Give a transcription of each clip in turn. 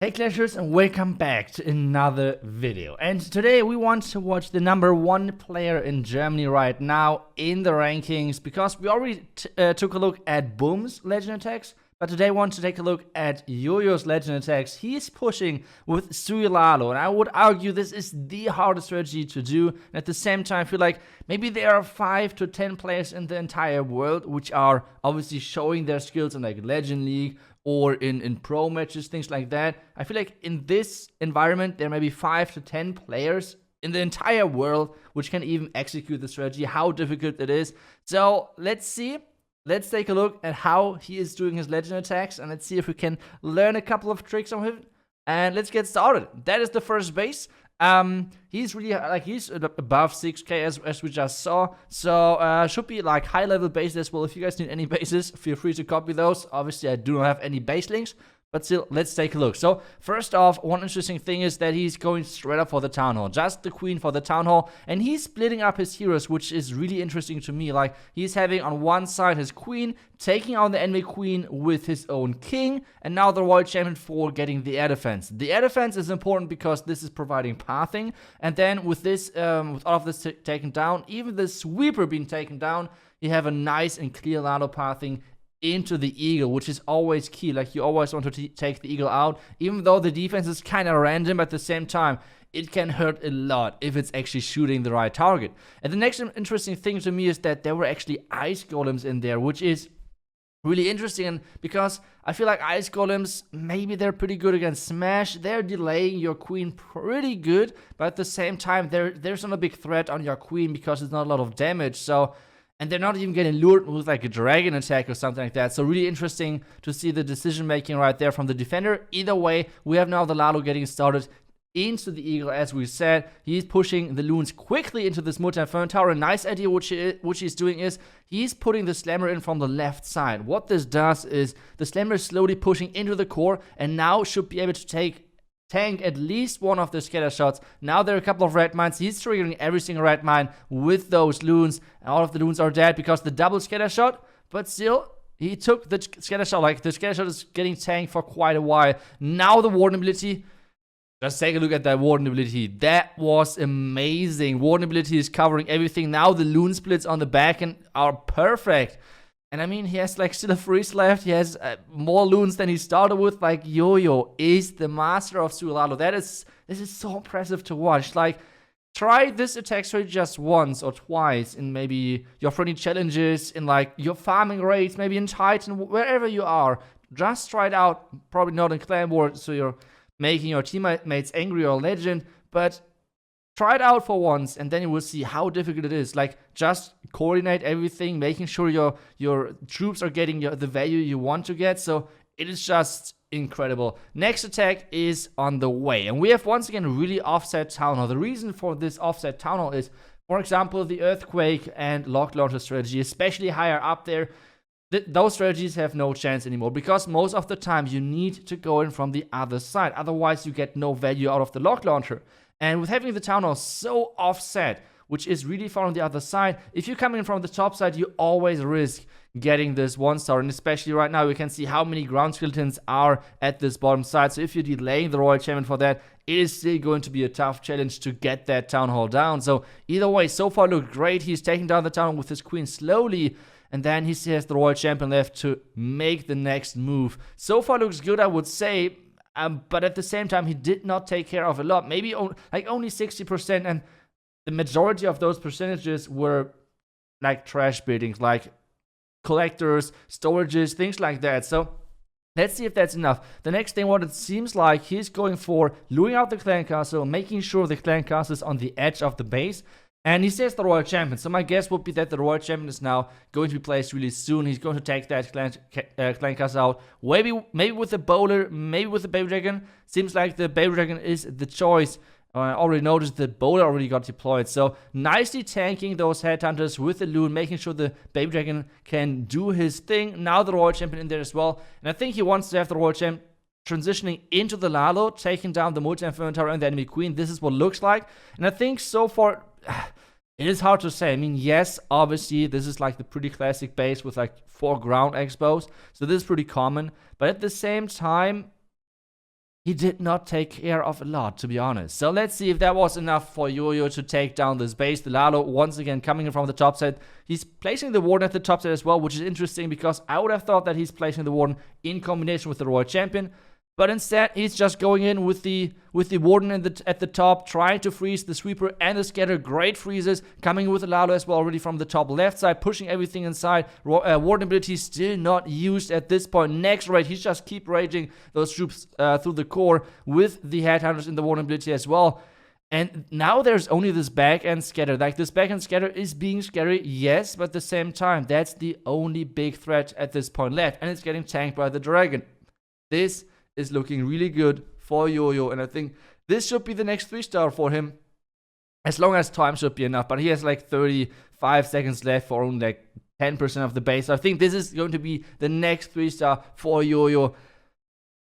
Hey Clashers, and welcome back to another video. And today we want to watch the #1 player in Germany right now in the rankings, because we already took a look at Boom's legend attacks, but today I want to take a look at Jojo's legend attacks. He's pushing with Suilalo, and I would argue this is the hardest strategy to do. And at the same time, I feel like maybe there are 5 to 10 players in the entire world which are obviously showing their skills in like Legend League or in pro matches, things like that. I feel like in this environment, there may be 5 to 10 players in the entire world which can even execute the strategy, how difficult it is. So let's see. Let's take a look at how he is doing his legend attacks, and let's see if we can learn a couple of tricks from him. And let's get started. That is the first base. He's really he's above 6k as we just saw, so should be like high level base as well. If you guys need any bases, feel free to copy those. Obviously I do not have any base links, but still, let's take a look. So first off, one interesting thing is that he's going straight up for the Town Hall. Just the Queen for the Town Hall. And he's splitting up his heroes, which is really interesting to me. Like, he's having on one side his Queen, taking out the enemy Queen with his own King, and now the Royal Champion for getting the air defense. The air defense is important because this is providing pathing. And then with this, with all of this taken down, even the Sweeper being taken down, you have a nice and clear Lalo pathing into the Eagle, which is always key. Like, you always want to take the Eagle out, even though the defense is kind of random. At the same time, it can hurt a lot if it's actually shooting the right target. And the next interesting thing to me is that there were actually ice golems in there, which is really interesting, because I feel like ice golems, maybe they're pretty good against Smash. They're delaying your Queen pretty good, but at the same time, there's not a big threat on your Queen because it's not a lot of damage. So, and they're not even getting lured with like a dragon attack or something like that. So really interesting to see the decision making right there from the defender. Either way, we have now the Lalo getting started into the Eagle, as we said. He's pushing the loons quickly into this multi-inferno tower. A nice idea which he's doing is he's putting the Slammer in from the left side. What this does is the Slammer is slowly pushing into the core and now should be able to tank at least one of the scatter shots. Now there are a couple of red mines. He's triggering every single red mine with those loons. And all of the loons are dead because the double scatter shot. But still, he took the scatter shot. Like, the scatter shot is getting tanked for quite a while. Now the Warden ability. Just take a look at that Warden ability. That was amazing. Warden ability is covering everything. Now the loon splits on the back end are perfect. And I mean, he has like still a freeze left. He has more loons than he started with. Like, Jojo is the master of Suilalo. This is so impressive to watch. Like, try this attack strategy just once or twice in maybe your friendly challenges, in like your farming raids, maybe in Titan, wherever you are. Just try it out. Probably not in Clan War, so you're making your teammates angry or legend, but try it out for once, and then you will see how difficult it is. Like, just coordinate everything, making sure your troops are getting the value you want to get. So it is just incredible. Next attack is on the way, and we have once again really offset Town Hall. The reason for this offset Town Hall is, for example, the Earthquake and Lock Launcher strategy, especially higher up there. Those strategies have no chance anymore, because most of the time you need to go in from the other side. Otherwise, you get no value out of the Lock Launcher. And with having the Town Hall so offset, which is really far on the other side, if you come in from the top side, you always risk getting this 1-star. And especially right now, you can see how many ground skeletons are at this bottom side. So if you're delaying the Royal Champion for that, it is still going to be a tough challenge to get that Town Hall down. So either way, so far looked great. He's taking down the Town Hall with his Queen slowly. And then he still has the Royal Champion left to make the next move. So far looks good, I would say. But at the same time, he did not take care of a lot. Maybe only 60%. And the majority of those percentages were like trash buildings, like collectors, storages, things like that. So let's see if that's enough. The next thing, what it seems like, he's going for luring out the Clan Castle, making sure the Clan Castle is on the edge of the base. And he says the Royal Champion. So my guess would be that the Royal Champion is now going to be placed really soon. He's going to take that Clan Castle out. Maybe with the Bowler, maybe with the Baby Dragon. Seems like the Baby Dragon is the choice. I already noticed the Bowler already got deployed. So nicely tanking those Headhunters with the Loon, making sure the Baby Dragon can do his thing. Now the Royal Champion in there as well. And I think he wants to have the Royal Champion transitioning into the Lalo, taking down the multi-inferno tower and the enemy Queen. This is what it looks like. And I think so far, it is hard to say. I mean, yes, obviously, this is like the pretty classic base with like 4 ground expos. So this is pretty common. But at the same time, he did not take care of a lot, to be honest. So let's see if that was enough for Jojo to take down this base. The Lalo, once again, coming in from the top side. He's placing the Warden at the top side as well, which is interesting because I would have thought that he's placing the Warden in combination with the Royal Champion. But instead, he's just going in with the Warden at the top, trying to freeze the Sweeper and the Scatter. Great freezes, coming with the Lalo as well already from the top left side, pushing everything inside. Warden ability still not used at this point. Next raid, he's just keep raging those troops through the core with the Headhunters in the Warden ability as well. And now there's only this back-end Scatter. Like, this back-end Scatter is being scary, yes, but at the same time, that's the only big threat at this point left. And it's getting tanked by the Dragon. This is looking really good for Jojo, and I think this should be the next 3-star for him, as long as time should be enough. But he has like 35 seconds left for only like 10% of the base. So I think this is going to be the next 3-star for Jojo.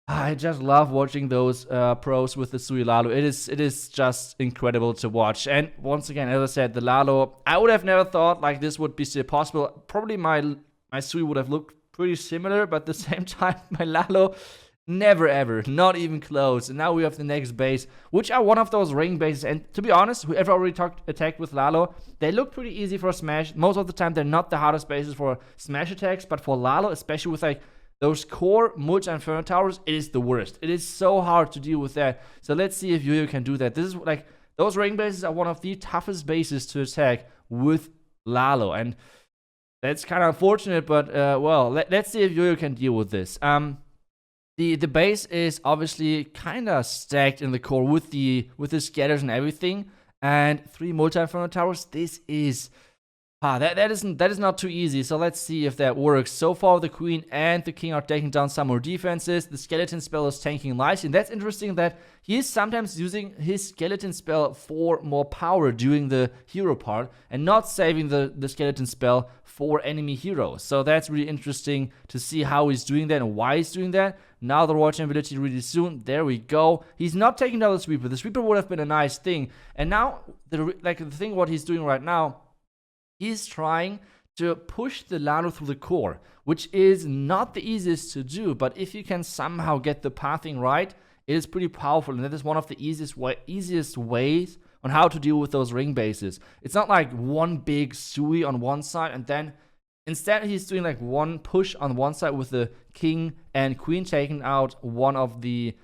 I just love watching those pros with the Sui Lalo. It is just incredible to watch. And once again, as I said, the Lalo, I would have never thought like this would be still possible. Probably my Sui would have looked pretty similar, but at the same time, my Lalo, never ever, not even close. And now we have the next base, which are one of those ring bases. And to be honest, whoever already attacked with Lalo, they look pretty easy for a smash. Most of the time, they're not the hardest bases for smash attacks, but for Lalo, especially with like those core multi-inferno towers, it is the worst. It is so hard to deal with that. So let's see if Jojo can do that. This is like, those ring bases are one of the toughest bases to attack with Lalo. And that's kind of unfortunate, but well, let's see if Jojo can deal with this. The base is obviously kind of stacked in the core with the scatters and everything, and 3 multi-inferno towers. This is that is not too easy. So let's see if that works. So far, the Queen and the King are taking down some more defenses. The skeleton spell is tanking nicely, and that's interesting that he is sometimes using his skeleton spell for more power during the hero part, and not saving the skeleton spell for enemy heroes. So that's really interesting to see how he's doing that and why he's doing that. Now the Royal Champion ability really soon. There we go. He's not taking down the Sweeper. The Sweeper would have been a nice thing. And now, the thing what he's doing right now, he's trying to push the Lalo through the core, which is not the easiest to do. But if you can somehow get the pathing right, it is pretty powerful. And that is one of the easiest ways on how to deal with those ring bases. It's not like one big Sui on one side and then instead he's doing like one push on one side with the King and Queen, taking out one of the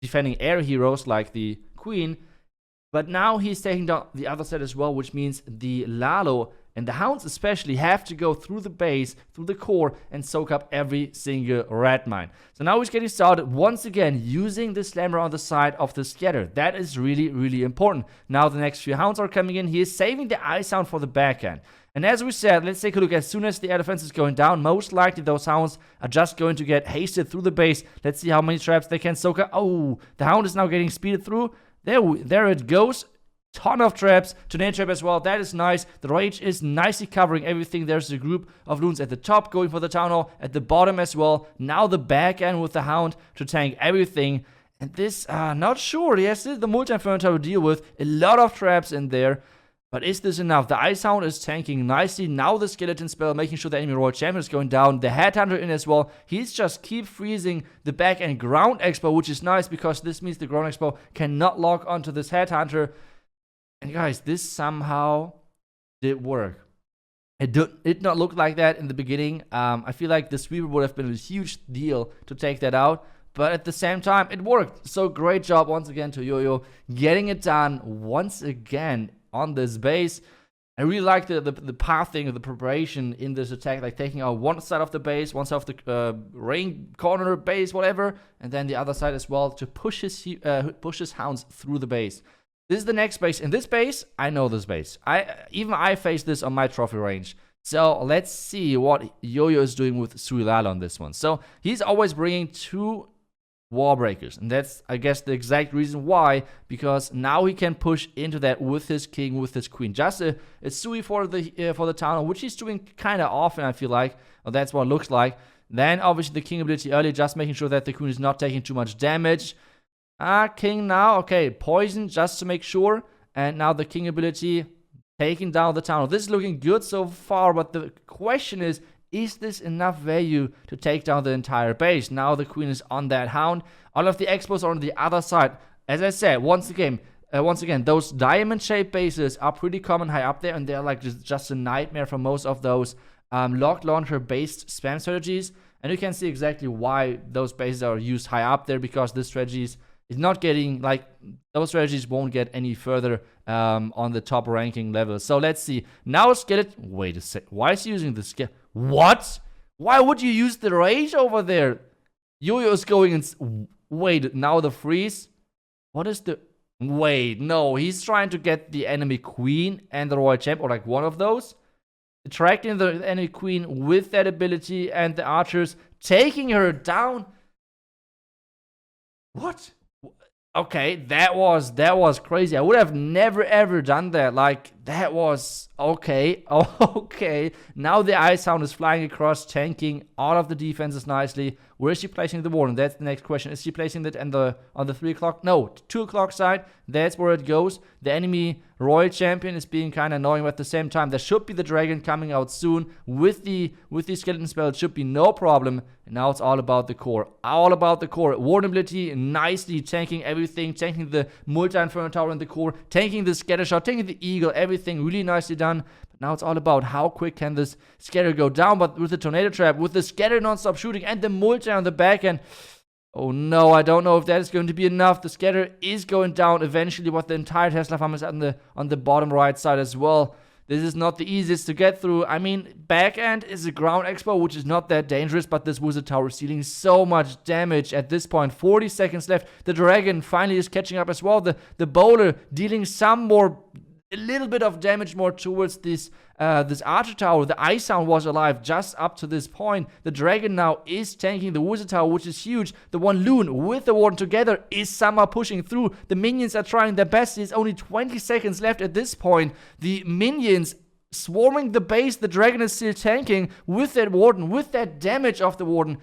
defending air heroes like the Queen. But now he's taking down the other side as well, which means the Lalo and the Hounds especially have to go through the base, through the core, and soak up every single red mine. So now he's getting started once again using the Slammer on the side of the Scatter. That is really, really important. Now the next few Hounds are coming in. He is saving the Ice Hound for the backhand. And as we said, let's take a look. As soon as the air defense is going down, most likely those Hounds are just going to get hasted through the base. Let's see how many traps they can soak up. Oh, the Hound is now getting speeded through. There it goes. Ton of traps. Tornado trap as well. That is nice. The Rage is nicely covering everything. There's a group of loons at the top going for the Town Hall. At the bottom as well. Now the back end with the Hound to tank everything. And this, not sure. Yes, this is the multi-inferno to deal with. A lot of traps in there. But is this enough? The Ice Hound is tanking nicely. Now the Skeleton spell, making sure the enemy Royal Champion is going down. The Headhunter in as well. He's just keep freezing the back end Ground Expo, which is nice because this means the Ground Expo cannot lock onto this Headhunter. And guys, this somehow did work. It did not look like that in the beginning. I feel like the Sweeper would have been a huge deal to take that out. But at the same time, it worked. So great job once again to Jojo, getting it done once again on this base. I really like the pathing, the preparation in this attack, like taking out one side of the base, one side of the ring corner base, whatever, and then the other side as well to push his Hounds through the base. This is the next base. In this base, I know this base. I faced this on my trophy range. So let's see what Jojo is doing with Suilala on this one. So he's always bringing 2 Wall Breakers, and that's, I guess, the exact reason why, because now he can push into that with his King, with his Queen. Just a Sui for the Town, which he's doing kind of often, I feel like. Well, that's what it looks like. Then, obviously, the King ability early, just making sure that the Queen is not taking too much damage. King now, okay, poison, just to make sure. And now the King ability taking down the Town. This is looking good so far, but the question is is this enough value to take down the entire base? Now the queen is on that hound. All of the expos are on the other side. As I said, once again, those diamond-shaped bases are pretty common high up there, and they're like just a nightmare for most of those lock launcher-based spam strategies. And you can see exactly why those bases are used high up there, because this strategies is not getting, like, those strategies won't get any further on the top ranking level. So let's see. Now skeleton. Wait a sec. Why is he using the skeleton? What? Why would you use the rage over there? Jojo is going in. Wait, now the freeze? What is the. Wait, no. He's trying to get the enemy queen and the royal champ, or like one of those. Attracting the enemy queen with that ability, and the archers taking her down. What? Okay, that was crazy. I would have never ever done that. Like, that was okay. Okay. Now the ice hound is flying across, tanking all of the defenses nicely. Where is she placing the warden? That's the next question. Is she placing that on the 3 o'clock? No, 2 o'clock side. That's where it goes. The enemy royal champion is being kind of annoying, but at the same time, there should be the dragon coming out soon with the skeleton spell. It should be no problem. And now it's all about the core. All about the core. Warden ability, nicely tanking everything, tanking the multi-inferno tower in the core, tanking the scatter shot, tanking the eagle, everything really nicely done. But now it's all about how quick can this scatter go down. But with the tornado trap, with the scatter non-stop shooting, and the multi on the back end, oh no, I don't know if that is going to be enough. The scatter is going down eventually, but the entire Tesla farm is on the bottom right side as well. This is not the easiest to get through. I mean, back end is a ground expo, which is not that dangerous, but this wizard tower is dealing so much damage at this point. 40 seconds left. The dragon finally is catching up as well. The bowler dealing a little bit of damage more towards this archer tower. The ice hound was alive just up to this point. The dragon now is tanking the wizard tower, which is huge. The one loon with the warden together is somehow pushing through. The minions are trying their best. There's only 20 seconds left at this point. The minions swarming the base. The dragon is still tanking with that warden, with that damage of the warden.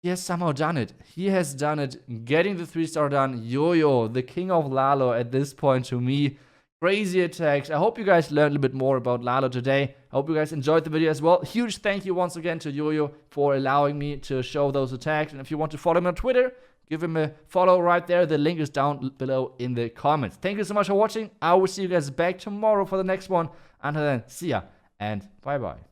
He has somehow done it. He has done it. Getting the 3-star done. Jojo, the king of Lalo at this point to me. Crazy attacks. I hope you guys learned a little bit more about Lalo today. I hope you guys enjoyed the video as well. Huge thank you once again to Jojo for allowing me to show those attacks. And if you want to follow him on Twitter, give him a follow right there. The link is down below in the comments. Thank you so much for watching. I will see you guys back tomorrow for the next one. Until then, see ya and bye-bye.